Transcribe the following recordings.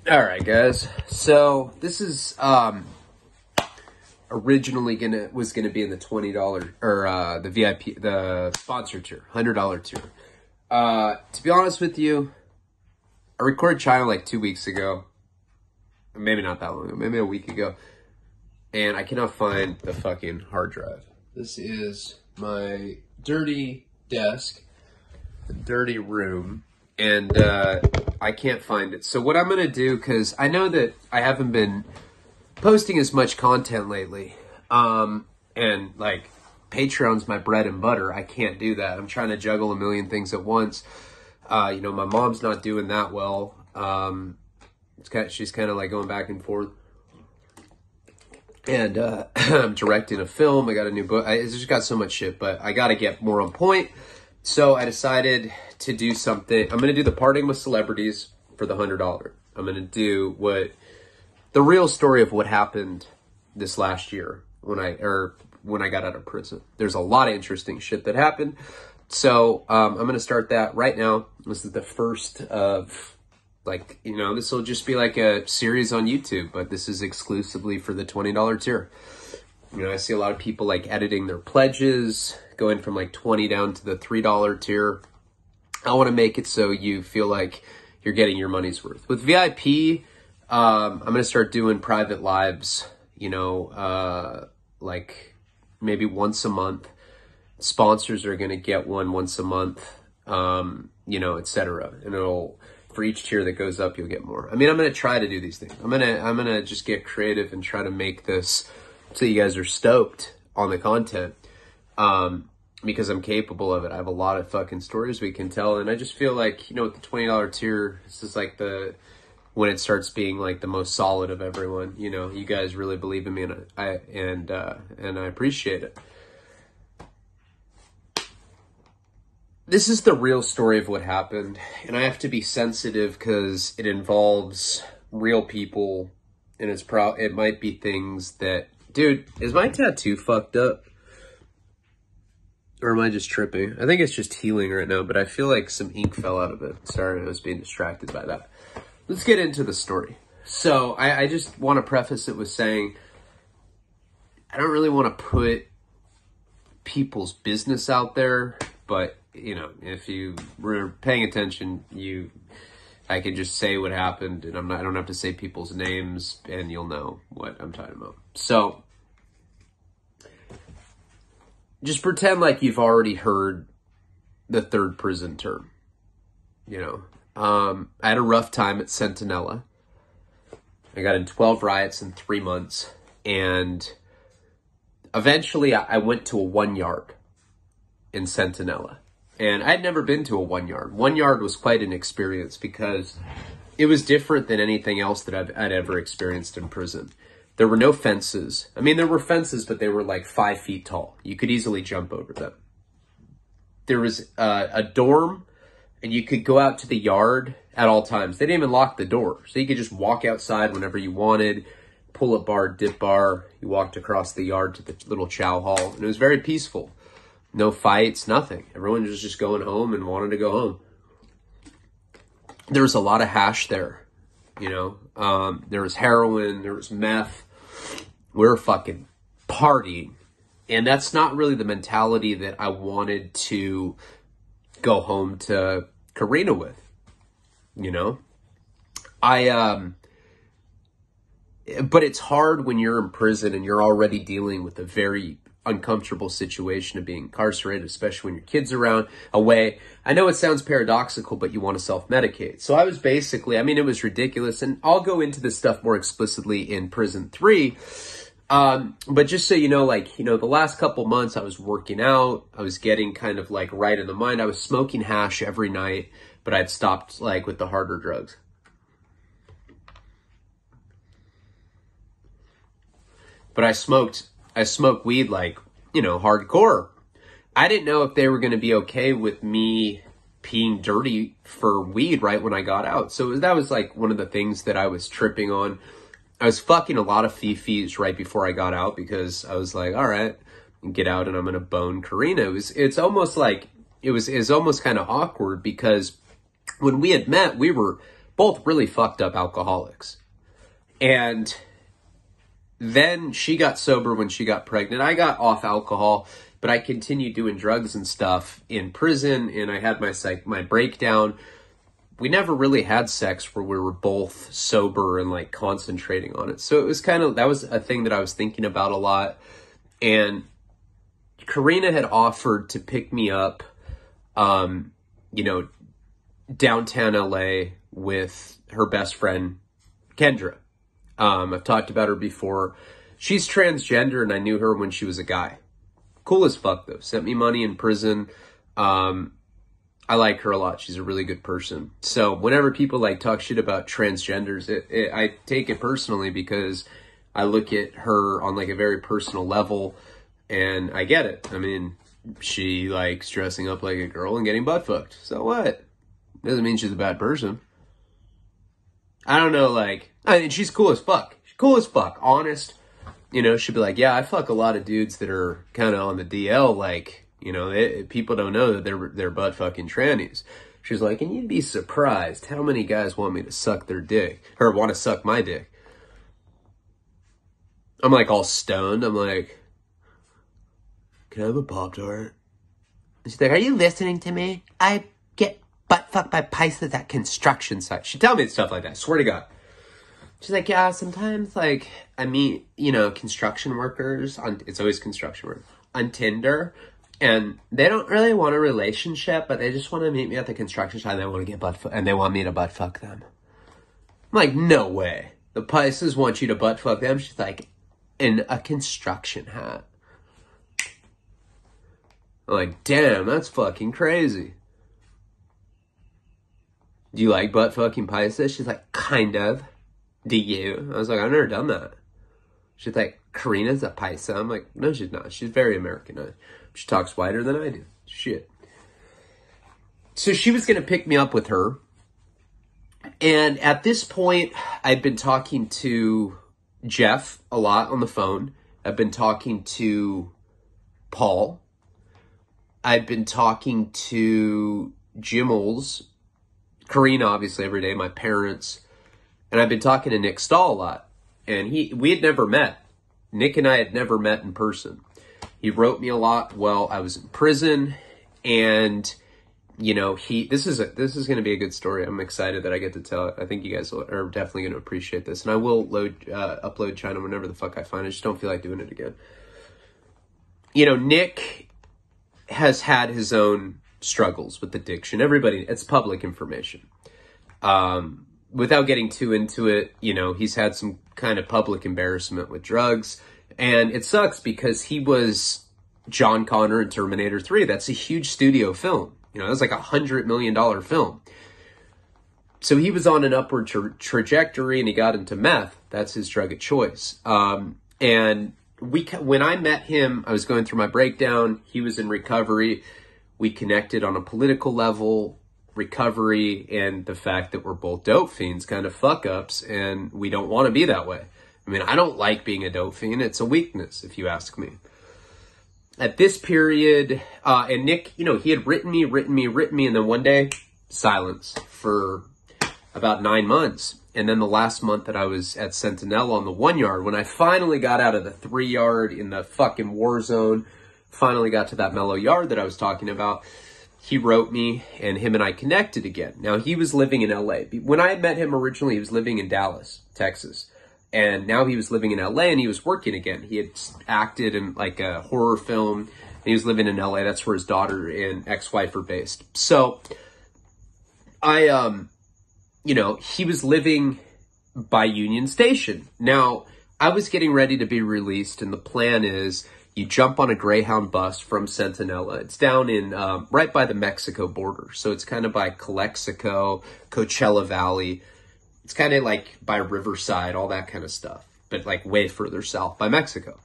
All right, guys. So this is originally was gonna be in the $20 or the VIP, the sponsor tier, $100 tier. To be honest with you, I recorded China like 2 weeks ago, maybe not that long ago, maybe a week ago, and I cannot find the fucking hard drive. This is my dirty desk, the dirty room. And I can't find it. So what I'm going to do, because I know that I haven't been posting as much content lately, and like Patreon's my bread and butter. I can't do that. I'm trying to juggle a million things at once. My mom's not doing that well. She's kind of like going back and forth. And I'm directing a film. I got a new book. I just got so much shit, but I got to get more on point. So I decided to do something. I'm going to do the parting with celebrities for the $100. I'm going to do the real story of what happened this last year when I got out of prison. There's a lot of interesting shit that happened. So I'm going to start that right now. This is the first of, this will just be like a series on YouTube, but this is exclusively for the $20 tier. I see a lot of people like editing their pledges, going from like 20 down to the $3 tier. I want to make it so you feel like you're getting your money's worth. With VIP, I'm going to start doing private lives, like maybe once a month. Sponsors are going to get one once a month, etc. And for each tier that goes up, you'll get more. I'm going to try to do these things. I'm going to just get creative and try to make this so you guys are stoked on the content, because I'm capable of it. I have a lot of fucking stories we can tell, and I just feel like, with the $20 tier, this is like when it starts being like the most solid of everyone. You guys really believe in me, and I appreciate it. This is the real story of what happened, and I have to be sensitive because it involves real people, and it might be things that. Dude, is my tattoo fucked up? Or am I just tripping? I think it's just healing right now, but I feel like some ink fell out of it. Sorry, I was being distracted by that. Let's get into the story. So, I just want to preface it with saying, I don't really want to put people's business out there, but, if you were paying attention, I can just say what happened, and I don't have to say people's names, and you'll know what I'm talking about. So, just pretend like you've already heard the third prison term. I had a rough time at Centinela. I got in 12 riots in 3 months, and eventually I went to a 1 yard in Centinela. And I'd never been to a 1 yard. 1 yard was quite an experience because it was different than anything else that I'd ever experienced in prison. There were no fences. There were fences, but they were like 5 feet tall. You could easily jump over them. There was a dorm, and you could go out to the yard at all times. They didn't even lock the door. So you could just walk outside whenever you wanted, pull up bar, dip bar. You walked across the yard to the little chow hall, and it was very peaceful. No fights, nothing. Everyone was just going home and wanted to go home. There was a lot of hash there, there was heroin, there was meth. We were fucking partying. And that's not really the mentality that I wanted to go home to Karina with, but it's hard when you're in prison and you're already dealing with a very uncomfortable situation of being incarcerated, especially when your kids are away. I know it sounds paradoxical, but you want to self-medicate. So I was basically, it was ridiculous, and I'll go into this stuff more explicitly in Prison 3. But just so you know, the last couple months I was working out, I was getting kind of like right in the mind. I was smoking hash every night, but I'd stopped with the harder drugs. But I smoked weed hardcore. I didn't know if they were going to be okay with me peeing dirty for weed right when I got out. So that was one of the things that I was tripping on. I was fucking a lot of fifis right before I got out because I was like, all right, get out and I'm going to bone Karina. It's almost like, it was almost kind of awkward because when we had met, we were both really fucked up alcoholics. And then she got sober when she got pregnant. I got off alcohol, but I continued doing drugs and stuff in prison, and I had my breakdown. We never really had sex where we were both sober and like concentrating on it. So it was that was a thing that I was thinking about a lot. And Karina had offered to pick me up, downtown LA with her best friend, Kendra. I've talked about her before. She's transgender, and I knew her when she was a guy. Cool as fuck, though. Sent me money in prison. I like her a lot. She's a really good person. So whenever people like talk shit about transgenders, I take it personally because I look at her on like a very personal level, and I get it. I mean, she likes dressing up like a girl and getting butt fucked. So what? Doesn't mean she's a bad person. I don't know, I mean, she's cool as fuck. She's cool as fuck. Honest. She'd be like, yeah, I fuck a lot of dudes that are kind of on the DL, people don't know that they're butt fucking trannies. She's like, and you'd be surprised how many guys want me to suck their dick, or want to suck my dick. I'm like all stoned. I'm like, can I have a Pop-Tart? And she's like, are you listening to me? I get butt fucked by Pisces at construction sites. She'd tell me stuff like that. Swear to God. She's like, yeah, sometimes I meet, construction workers it's always construction work on Tinder, and they don't really want a relationship, but they just want to meet me at the construction site, and they want to get and they want me to butt fuck them. I'm like, no way. The Pisces want you to butt fuck them. She's like, in a construction hat. I'm like, damn, that's fucking crazy. Do you like butt fucking Pisces? She's like, kind of. Do you? I was like, I've never done that. She's like, Karina's a Pisces. I'm like, no, she's not. She's very Americanized. She talks whiter than I do. Shit. So she was going to pick me up with her. And at this point, I'd been talking to Jeff a lot on the phone. I've been talking to Paul. I've been talking to Jimmels, Karina, obviously, every day, my parents. And I've been talking to Nick Stahl a lot. And we had never met. Nick and I had never met in person. He wrote me a lot while I was in prison. And, this is going to be a good story. I'm excited that I get to tell it. I think you guys are definitely going to appreciate this. And I will upload China whenever the fuck I find it. I just don't feel like doing it again. Nick has had his own struggles with addiction. Everybody, it's public information. Without getting too into it, he's had some kind of public embarrassment with drugs. And it sucks because he was John Connor in Terminator 3. That's a huge studio film. That's like $100 million film. So he was on an upward trajectory, and he got into meth. That's his drug of choice. And when I met him, I was going through my breakdown. He was in recovery. We connected on a political level. Recovery and the fact that we're both dope fiends, kind of fuck ups, and we don't want to be that way. I mean, I don't like being a dope fiend. It's a weakness, if you ask me. At this period, and Nick, he had written me, and then one day, silence for about 9 months. And then the last month that I was at Centinela on the 1 yard, when I finally got out of the 3 yard in the fucking war zone, finally got to that mellow yard that I was talking about, he wrote me, and him and I connected again. Now, he was living in LA. When I had met him originally, he was living in Dallas, Texas. And now he was living in LA, and he was working again. He had acted in like a horror film, and he was living in LA. That's where his daughter and ex-wife are based. So he was living by Union Station. Now, I was getting ready to be released, and the plan is you jump on a Greyhound bus from Centinela. It's down in right by the Mexico border. So it's kind of by Calexico, Coachella Valley. It's kind of like by Riverside, all that kind of stuff. But like way further south by Mexico.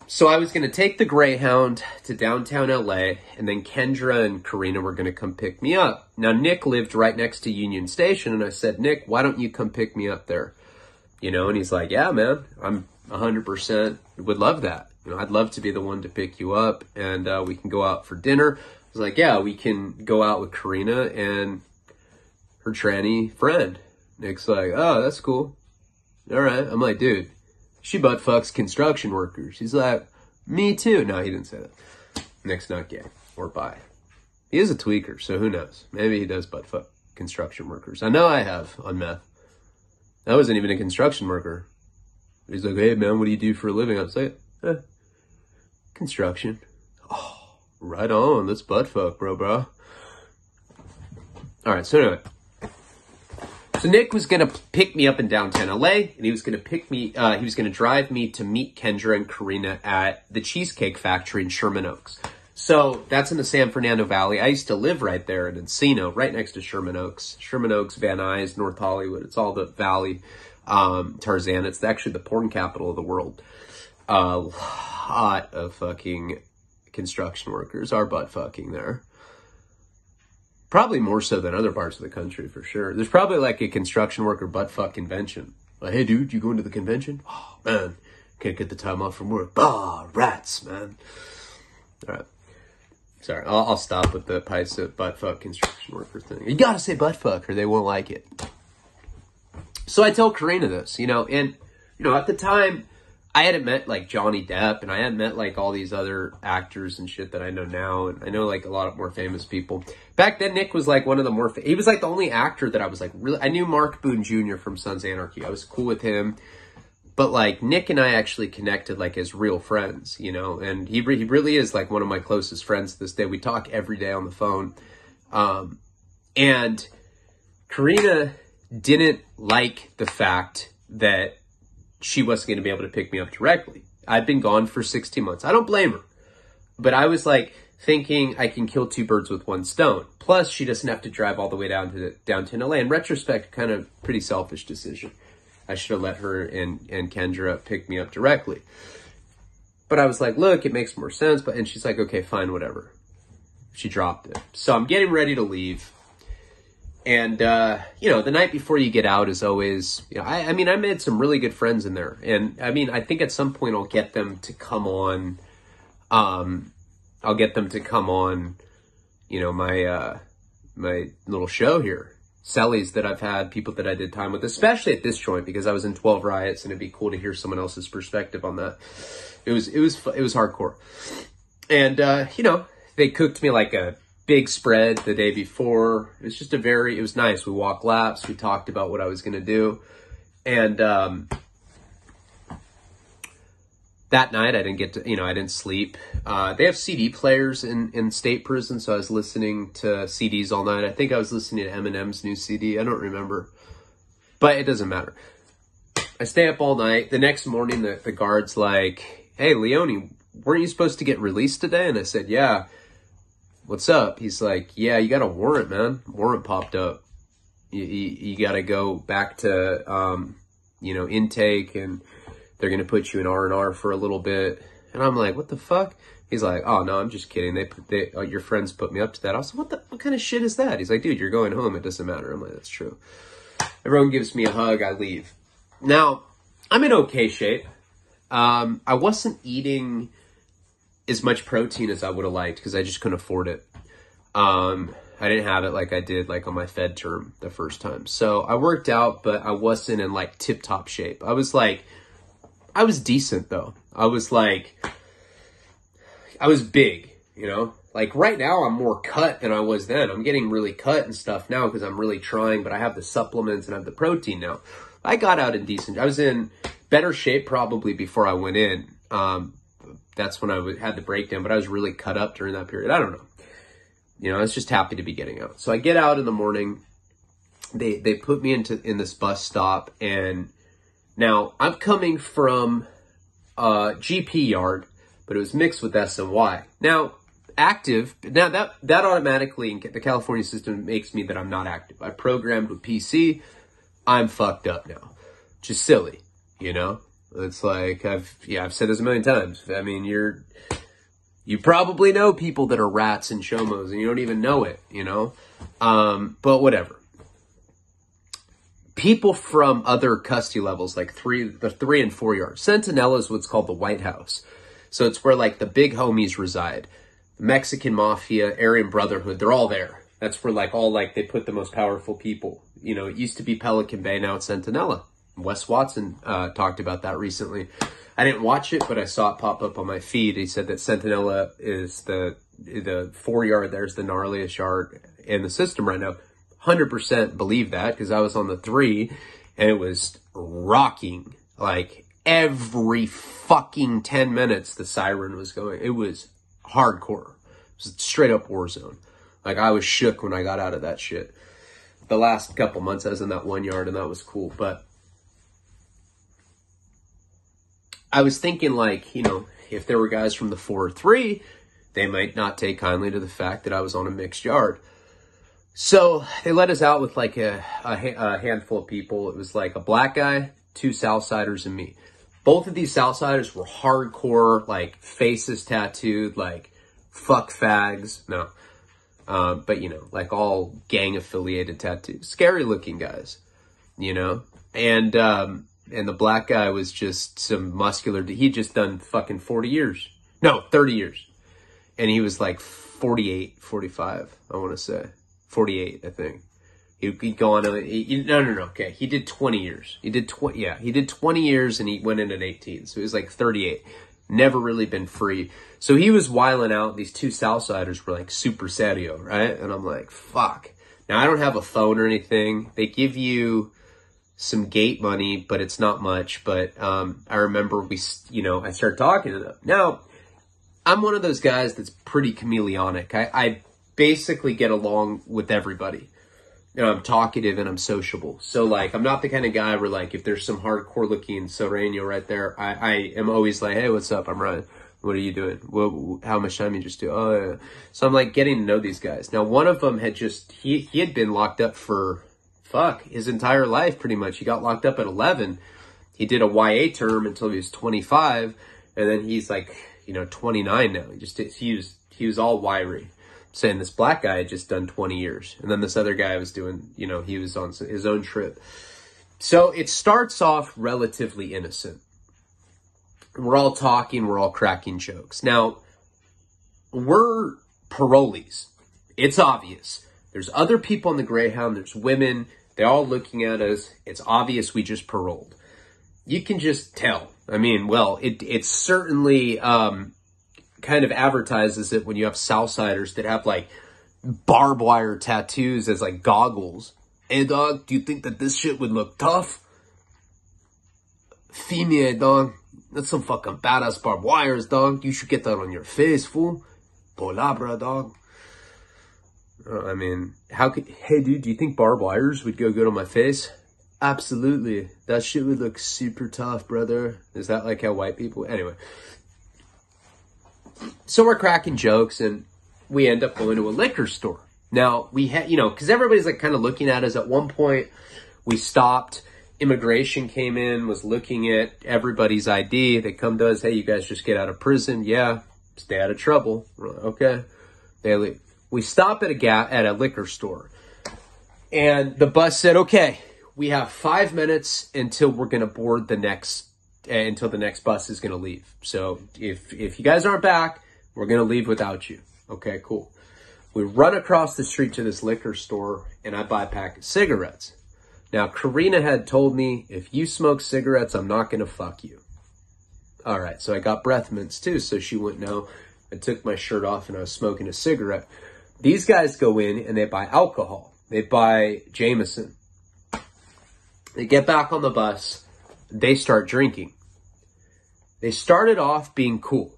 So I was going to take the Greyhound to downtown LA, and then Kendra and Karina were going to come pick me up. Now, Nick lived right next to Union Station, and I said, Nick, why don't you come pick me up there? And he's like, yeah, man, I'm 100% would love that. I'd love to be the one to pick you up, and we can go out for dinner. I was like, yeah, we can go out with Karina and her tranny friend. Nick's like, oh, that's cool. All right. I'm like, dude, she butt fucks construction workers. He's like, me too. No, he didn't say that. Nick's not gay or bi. He is a tweaker, so who knows? Maybe he does butt fuck construction workers. I know I have on meth. I wasn't even a construction worker. He's like, hey, man, what do you do for a living? I was like, construction. Oh, right on. Let's butt fuck, bro. All right, so anyway. So Nick was going to pick me up in downtown LA, and he was going to he was going to drive me to meet Kendra and Karina at the Cheesecake Factory in Sherman Oaks. So that's in the San Fernando Valley. I used to live right there in Encino, right next to Sherman Oaks. Sherman Oaks, Van Nuys, North Hollywood. It's all the valley. Tarzan. It's actually the porn capital of the world. A lot of fucking construction workers are butt fucking there. Probably more so than other parts of the country, for sure. There's probably like a construction worker butt fuck convention. Like, hey, dude, you going to the convention? Oh, man, can't get the time off from work. Ah, rats, man. All right. Sorry, I'll stop with the pipes of butt fuck construction worker thing. You gotta say butt fuck or they won't like it. So I tell Karina this, and, at the time, I hadn't met, like, Johnny Depp, and I hadn't met, like, all these other actors and shit that I know now, and I know, like, a lot of more famous people. Back then, Nick was, like, one of the more, he was, like, the only actor that I was, like, really, I knew Mark Boone Jr. from Sons of Anarchy. I was cool with him, but, like, Nick and I actually connected, like, as real friends, and he really is, like, one of my closest friends to this day. We talk every day on the phone, and Karina didn't like the fact that she wasn't going to be able to pick me up directly. I'd been gone for 16 months. I don't blame her. But I was like thinking I can kill two birds with one stone. Plus, she doesn't have to drive all the way down to downtown LA. In retrospect, kind of pretty selfish decision. I should have let her and Kendra pick me up directly. But I was like, look, it makes more sense. And she's like, okay, fine, whatever. She dropped it. So I'm getting ready to leave. And, the night before you get out is always, I made some really good friends in there. And, I think at some point I'll get them to come on, my little show here. Cellies that I've had, people that I did time with, especially at this joint, because I was in 12 Riots and it'd be cool to hear someone else's perspective on that. It was hardcore. And, they cooked me like a big spread the day before. It was just it was nice. We walked laps. We talked about what I was going to do. And that night I didn't get to, I didn't sleep. They have CD players in state prison, so I was listening to CDs all night. I think I was listening to Eminem's new CD. I don't remember. But it doesn't matter. I stay up all night. The next morning, the guard's like, hey, Leone, weren't you supposed to get released today? And I said, yeah. What's up? He's like, yeah, you got a warrant, man. Warrant popped up. You got to go back to, intake, and they're going to put you in R&R for a little bit. And I'm like, what the fuck? He's like, oh, no, I'm just kidding. Your friends put me up to that. I was like, what kind of shit is that? He's like, dude, you're going home. It doesn't matter. I'm like, that's true. Everyone gives me a hug. I leave. Now, I'm in okay shape. I wasn't eating as much protein as I would have liked because I just couldn't afford it. I didn't have it like I did like on my Fed term the first time. So I worked out, but I wasn't in like tip-top shape. I was decent though. I was big, like right now I'm more cut than I was then. I'm getting really cut and stuff now because I'm really trying, but I have the supplements and I have the protein now. I got out in decent, I was in better shape probably before I went in. That's when I had the breakdown, but I was really cut up during that period. I don't know. I was just happy to be getting out. So I get out in the morning. They put me in this bus stop, and now I'm coming from GP yard, but it was mixed with SNY. Now active. Now that automatically in the California system makes me that I'm not active. I programmed with PC. I'm fucked up now. Just silly, It's like, I've said this a million times. You probably know people that are rats and chomos and you don't even know it, but whatever. People from other custody levels, like the 3 and 4 yard. Centinela is what's called the White House. So it's where like the big homies reside. The Mexican Mafia, Aryan Brotherhood, they're all there. That's where like all like they put the most powerful people. You know, it used to be Pelican Bay, now it's Centinela. Wes Watson talked about that recently. I didn't watch it, but I saw it pop up on my feed. He said that Centinela is the 4 yard. There's the gnarliest yard in the system right now. 100% believe that, because I was on the 3 and it was rocking. Like every fucking 10 minutes the siren was going. It was hardcore. It was straight up war zone. Like I was shook when I got out of that shit. The last couple months I was in that 1 yard and that was cool. But I was thinking like, you know, if there were guys from the 4 or 3, they might not take kindly to the fact that I was on a mixed yard. So they let us out with like a handful of people. It was like a black guy, 2 Southsiders, and me. Both of these Southsiders were hardcore, like faces tattooed, like fuck fags. No. But you know, like all gang affiliated tattoos. Scary looking guys, you know? And the black guy was just some muscular, he'd just done fucking 40 years. No, 30 years. And he was like 48, 45, I want to say. 48, I think. He'd go on, no, okay. He did 20 years. He did 20 years and he went in at 18. So he was like 38. Never really been free. So he was wiling out. These 2 Southsiders were like super serio, right? And I'm like, fuck. Now I don't have a phone or anything. They give you some gate money, but it's not much. But I remember I started talking to them. Now, I'm one of those guys that's pretty chameleonic. I basically get along with everybody. You know, I'm talkative and I'm sociable. So like, I'm not the kind of guy where like, if there's some hardcore looking Sereno right there, I am always like, hey, what's up? I'm Ryan. What are you doing? Well, how much time you just do? Oh, yeah. So I'm like getting to know these guys. Now, one of them had he had been locked up for his entire life pretty much. He got locked up at 11. He did a YA term until he was 25. And then he's like, 29 now. He was all wiry. Saying this black guy had just done 20 years. And then this other guy was doing, he was on his own trip. So it starts off relatively innocent. We're all talking, we're all cracking jokes. Now, we're parolees. It's obvious. There's other people on the Greyhound, there's women, they're all looking at us. It's obvious we just paroled. You can just tell. I mean, well, it certainly kind of advertises it when you have Southsiders that have like barbed wire tattoos as like goggles. Hey dog, do you think that this shit would look tough? Female dog, that's some fucking badass barbed wires, dog. You should get that on your face, fool. Palabra, dog. I mean, hey dude, do you think barbed wires would go good on my face? Absolutely. That shit would look super tough, brother. Is that like how white people, anyway. So we're cracking jokes and we end up going to a liquor store. Now we had, cause everybody's like kind of looking at us. At one point we stopped, immigration came in, was looking at everybody's ID. They come to us, hey, you guys just get out of prison. Yeah. Stay out of trouble. We're like, okay. They leave. We stop at a liquor store and the bus said, okay, we have 5 minutes until we're going to board until the next bus is going to leave. So if you guys aren't back, we're going to leave without you. Okay, cool. We run across the street to this liquor store and I buy a pack of cigarettes. Now, Karina had told me, if you smoke cigarettes, I'm not going to fuck you. All right. So I got breath mints too. So she wouldn't know. I took my shirt off and I was smoking a cigarette. These guys go in and they buy alcohol. They buy Jameson. They get back on the bus. They start drinking. They started off being cool.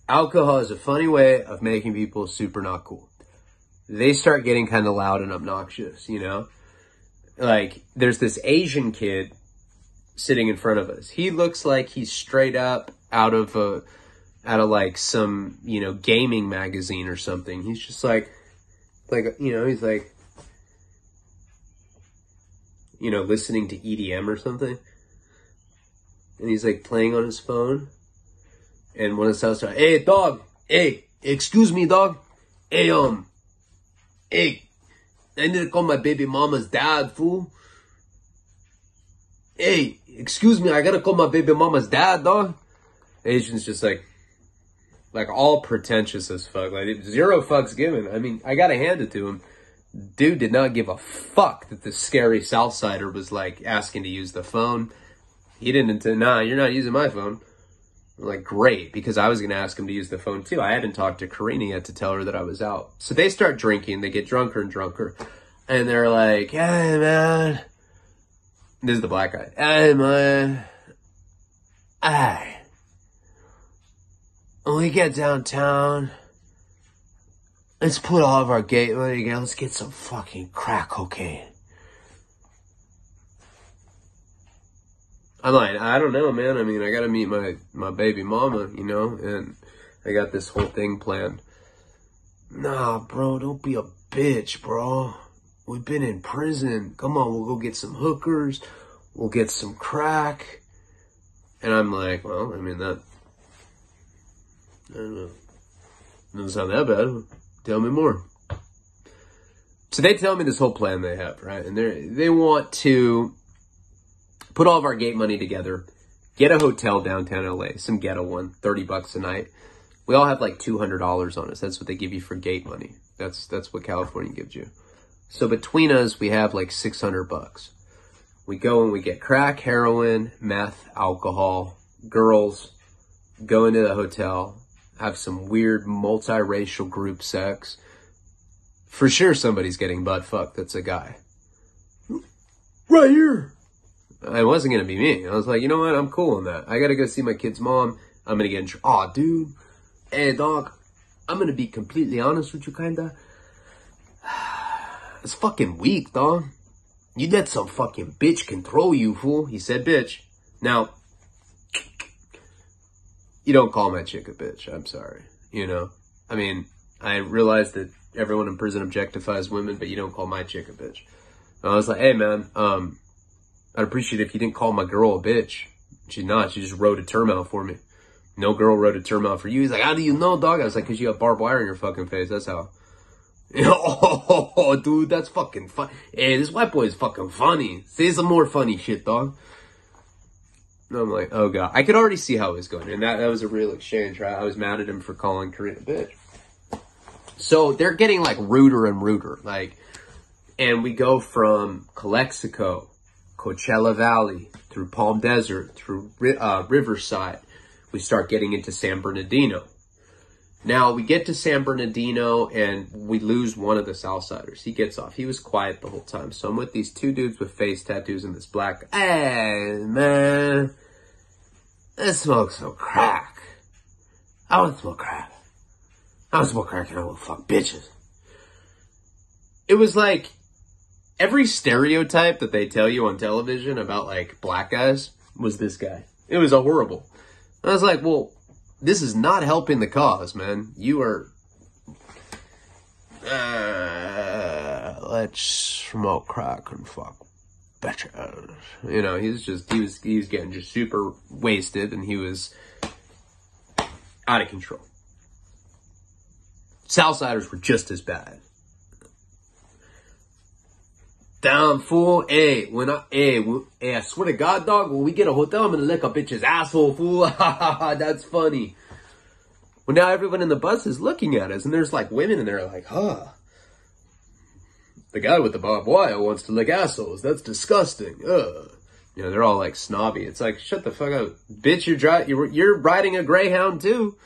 Alcohol is a funny way of making people super not cool. They start getting kind of loud and obnoxious, Like, there's this Asian kid sitting in front of us. He looks like he's straight up out of like some, gaming magazine or something. He's just like, he's like, listening to EDM or something. And he's like playing on his phone. And one of the Southsiders, hey dog, hey, excuse me dog. Hey, hey, I need to call my baby mama's dad, fool. Hey, excuse me, I gotta call my baby mama's dad, dog. Asian's just like all pretentious as fuck. Like, 0 fucks given. I mean, I gotta hand it to him. Dude did not give a fuck that the scary Southsider was like asking to use the phone. He didn't, nah, you're not using my phone. I'm like, great, because I was going to ask him to use the phone too. I hadn't talked to Karina yet to tell her that I was out. So they start drinking, they get drunker and drunker. And they're like, hey man, this is the black guy. Hey man, hey, when we get downtown, let's put all of our gate money together. Let's get some fucking crack cocaine. I'm like, I don't know, man. I mean, I gotta meet my baby mama, you know, and I got this whole thing planned. Nah, bro, don't be a bitch, bro. We've been in prison. Come on, we'll go get some hookers. We'll get some crack. And I'm like, well, I mean, I don't know. Doesn't sound that bad. Tell me more. So they tell me this whole plan they have, right? And they want to put all of our gate money together, get a hotel downtown LA, some ghetto one, $30 a night. We all have like $200 on us. That's what they give you for gate money. That's what California gives you. So between us, we have like $600. We go and we get crack, heroin, meth, alcohol, girls, go into the hotel, have some weird multiracial group sex. For sure somebody's getting butt fucked that's a guy. Right here. It wasn't going to be me. I was like, you know what? I'm cool on that. I got to go see my kid's mom. I'm going to get in trouble. Aw, dude. Hey, dog. I'm going to be completely honest with you, kinda. It's fucking weak, dog. You let some fucking bitch control you, fool. He said bitch. Now, you don't call my chick a bitch. I'm sorry. You know? I mean, I realize that everyone in prison objectifies women, but you don't call my chick a bitch. And I was like, hey, man, I'd appreciate it if you didn't call my girl a bitch. She's not. She just wrote a term out for me. No girl wrote a term out for you. He's like, how do you know, dog? I was like, because you have barbed wire in your fucking face. That's how. Oh, dude, that's fucking fun. Hey, this white boy is fucking funny. Say some more funny shit, dog. And I'm like, oh, God. I could already see how it was going. And that was a real exchange, right? I was mad at him for calling Karina a bitch. So they're getting, like, ruder and ruder. Like, and we go from Calexico, Coachella Valley, through Palm Desert, through Riverside. We start getting into San Bernardino. Now, we get to San Bernardino, and we lose one of the Southsiders. He gets off. He was quiet the whole time. So I'm with these two dudes with face tattoos and this black guy. Hey, man. Let's smoke some crack. I want to smoke crack. I want to smoke crack and I want to fuck bitches. It was like every stereotype that they tell you on television about, like, black guys was this guy. It was horrible. I was like, well, this is not helping the cause, man. You are, let's smoke crack and fuck bitches. You know, he was getting just super wasted and he was out of control. Southsiders were just as bad. Damn, fool. Hey, I swear to God, dog, when we get a hotel, I'm gonna lick a bitch's asshole, fool. That's funny. Well, now everyone in the bus is looking at us, and there's, like, women, and they're like, huh. The guy with the barbed wire wants to lick assholes. That's disgusting. Ugh. You know, they're all, like, snobby. It's like, shut the fuck up. Bitch, you're riding a Greyhound, too.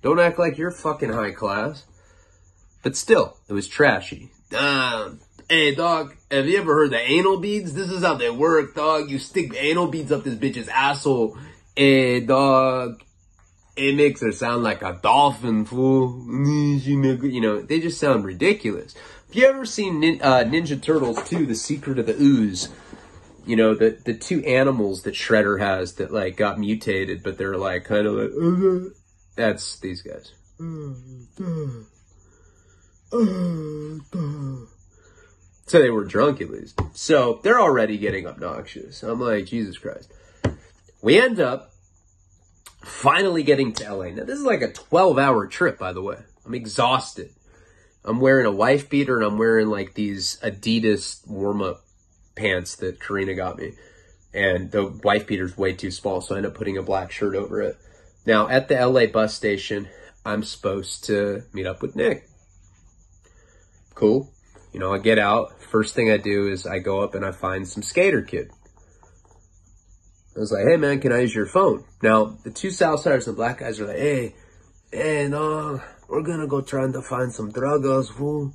Don't act like you're fucking high class. But still, it was trashy. Hey, dog, have you ever heard the anal beads? This is how they work, dog. You stick anal beads up this bitch's asshole. Hey, dog, it makes her sound like a dolphin, fool. You know, they just sound ridiculous. Have you ever seen Ninja Turtles 2, The Secret of the Ooze? You know, the two animals that Shredder has that, like, got mutated, but they're, like, kind of like, that's these guys. So they were drunk, at least. So they're already getting obnoxious. I'm like, Jesus Christ. We end up finally getting to LA. Now, this is like a 12-hour trip, by the way. I'm exhausted. I'm wearing a wife beater, and I'm wearing, like, these Adidas warm-up pants that Karina got me. And the wife beater's way too small, so I end up putting a black shirt over it. Now, at the LA bus station, I'm supposed to meet up with Nick. Cool. You know, I get out. First thing I do is I go up and I find some skater kid. I was like, hey, man, can I use your phone? Now, the two Southsiders and the black guys are like, hey, no, we're going to go trying to find some druggers, fool.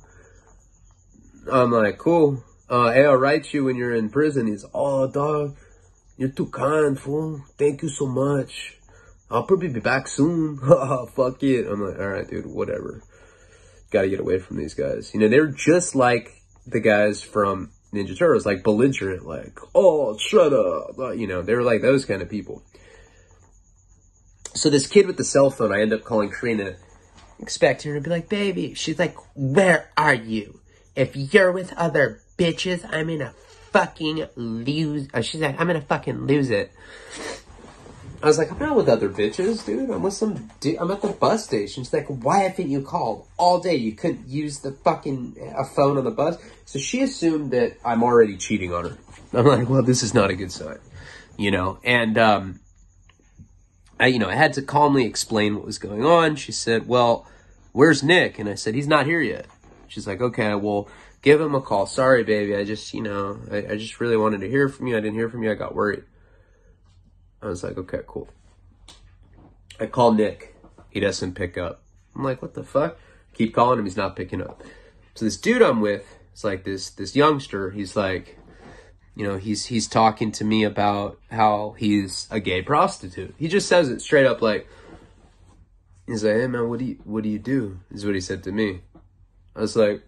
I'm like, cool. Hey, I'll write you when you're in prison. He's, oh, dog, you're too kind, fool. Thank you so much. I'll probably be back soon. Fuck it. I'm like, all right, dude, whatever. Got to get away from these guys. You know, they're just like the guys from Ninja Turtles, like belligerent, like, oh, shut up. You know, they're like those kind of people. So this kid with the cell phone, I end up calling Karina, expect her to be like, baby. She's like, where are you? If you're with other bitches, I'm gonna fucking lose. She's like, I'm gonna fucking lose it. I was like, I'm not with other bitches, dude. I'm with some I'm at the bus station. She's like, why haven't you called all day? You couldn't use the fucking phone on the bus. So she assumed that I'm already cheating on her. I'm like, well, this is not a good sign, you know? And, I had to calmly explain what was going on. She said, well, where's Nick? And I said, he's not here yet. She's like, okay, well, give him a call. Sorry, baby. I just, I just really wanted to hear from you. I didn't hear from you. I got worried. I was like, okay, cool. I call Nick. He doesn't pick up. I'm like, what the fuck? Keep calling him. He's not picking up. So this dude I'm with, it's like this youngster. He's like, he's talking to me about how he's a gay prostitute. He just says it straight up, like, he's like, hey man, what do you do? Is what he said to me. I was like,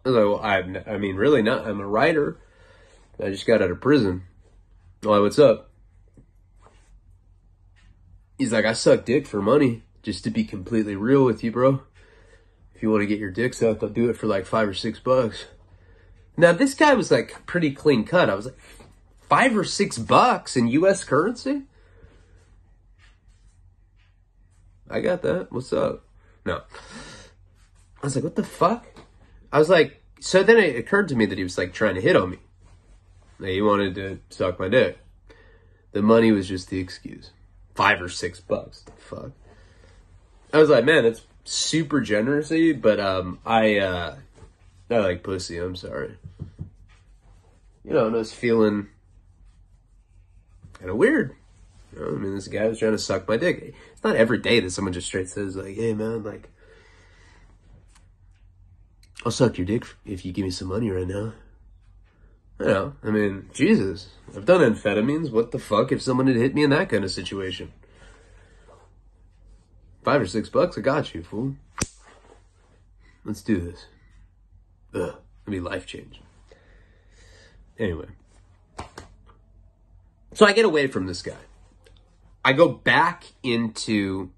well, I mean, really not. I'm a writer. I just got out of prison. Why, what's up? He's like, I suck dick for money, just to be completely real with you, bro. If you want to get your dick sucked, I'll do it for like $5 or $6. Now, this guy was like pretty clean cut. I was like, $5 or $6 in US currency? I got that. What's up? No. I was like, what the fuck? I was like, so then it occurred to me that he was like trying to hit on me. Like, he wanted to suck my dick. The money was just the excuse. $5 or $6. The fuck. I was like, man, that's super generous of you, but I like pussy. I'm sorry. And I was feeling kind of weird. I mean, this guy was trying to suck my dick. It's not every day that someone just straight says like, hey man, like, I'll suck your dick if you give me some money right now. I mean, Jesus. I've done amphetamines. What the fuck if someone had hit me in that kind of situation? $5 or $6, I got you, fool. Let's do this. It'll be life-changing. Anyway. So I get away from this guy. I go back into,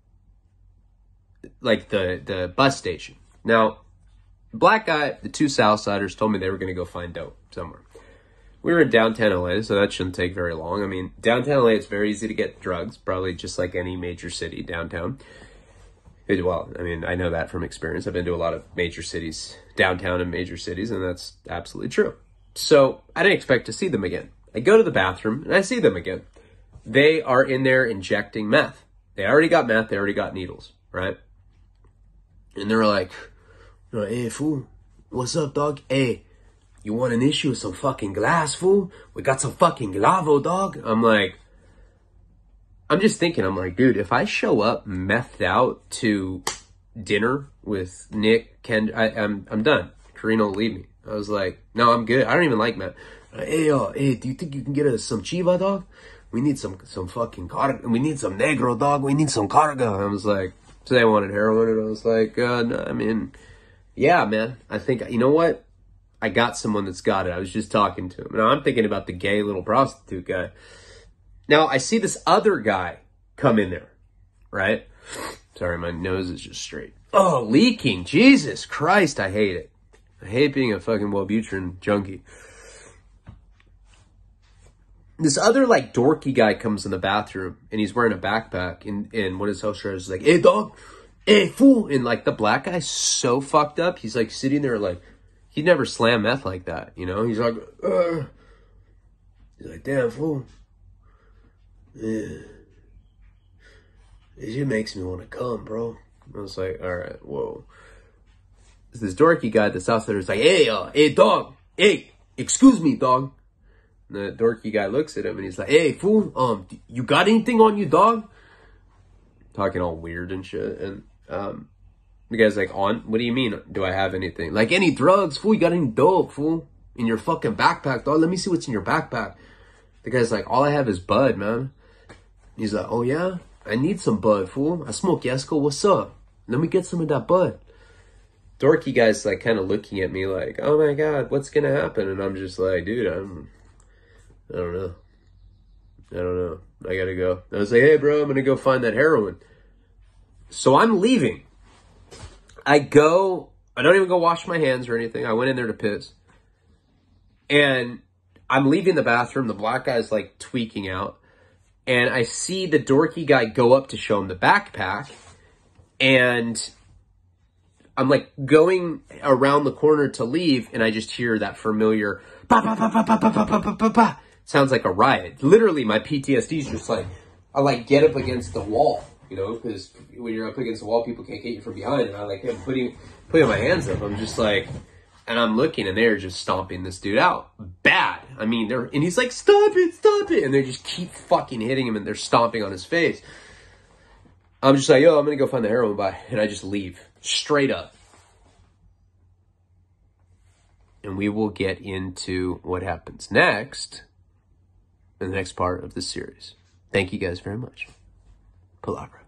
like, the bus station. Now, the black guy, the two Southsiders told me they were going to go find dope somewhere. We were in downtown LA, so that shouldn't take very long. I mean, downtown LA, it's very easy to get drugs, probably just like any major city downtown. Well, I mean, I know that from experience. I've been to a lot of major cities, downtown and major cities, and that's absolutely true. So I didn't expect to see them again. I go to the bathroom, and I see them again. They are in there injecting meth. They already got meth. They already got needles, right? And they're like, hey, fool, what's up, dog? Hey, you want an issue with some fucking glass, fool? We got some fucking Glavo, dog. I'm just thinking, I'm like, dude, if I show up methed out to dinner with Nick, I'm done. Karina will leave me. I was like, no, I'm good. I don't even like meth. Hey, do you think you can get us some chiva, dog? We need some fucking carga. We need some negro, dog. We need some carga. I was like, so they wanted heroin, and I was like, no, I mean, yeah, man. I think, you know what? I got someone that's got it. I was just talking to him. Now, I'm thinking about the gay little prostitute guy. Now, I see this other guy come in there, right? Sorry, my nose is just straight. Oh, leaking. Jesus Christ, I hate it. I hate being a fucking Wellbutrin junkie. This other, like, dorky guy comes in the bathroom, and he's wearing a backpack, and one of his house is like, hey, dog, hey, fool. And, like, the black guy's so fucked up. He's, like, sitting there, like, he'd never slam meth like that, you know? He's like, he's like, damn, fool. Yeah. It just makes me want to come, bro. I was like, all right, whoa. this dorky guy that's outside is like, hey, dog, hey, excuse me, dog. And the dorky guy looks at him and he's like, hey, fool, you got anything on you, dog? Talking all weird and shit. And the guy's like, what do you mean, do I have anything? Like, any drugs, fool? You got any dope, fool? In your fucking backpack, dog? Let me see what's in your backpack. The guy's like, all I have is bud, man. He's like, oh yeah? I need some bud, fool. I smoke Yesco, what's up? Let me get some of that bud. Dorky guy's like kind of looking at me like, oh my God, what's gonna happen? And I'm just like, dude, I don't know. I gotta go. I was like, hey bro, I'm gonna go find that heroin. So I'm leaving. I don't even go wash my hands or anything. I went in there to piss. And I'm leaving the bathroom. The black guy's like tweaking out. And I see the dorky guy go up to show him the backpack. And I'm like going around the corner to leave. And I just hear that familiar ba ba ba ba ba ba ba ba ba ba. Sounds like a riot. Literally, my PTSD is just like, I like get up against the wall, you know, because when you're up against the wall, people can't get you from behind. And I like am putting my hands up. I'm just like, and I'm looking, and they're just stomping this dude out bad. I mean, and he's like, stop it, and they just keep fucking hitting him, and they're stomping on his face. I'm just like, yo, I'm gonna go find the heroin, bye, and I just leave straight up. And we will get into what happens next in the next part of this series. Thank you guys very much. Palabra.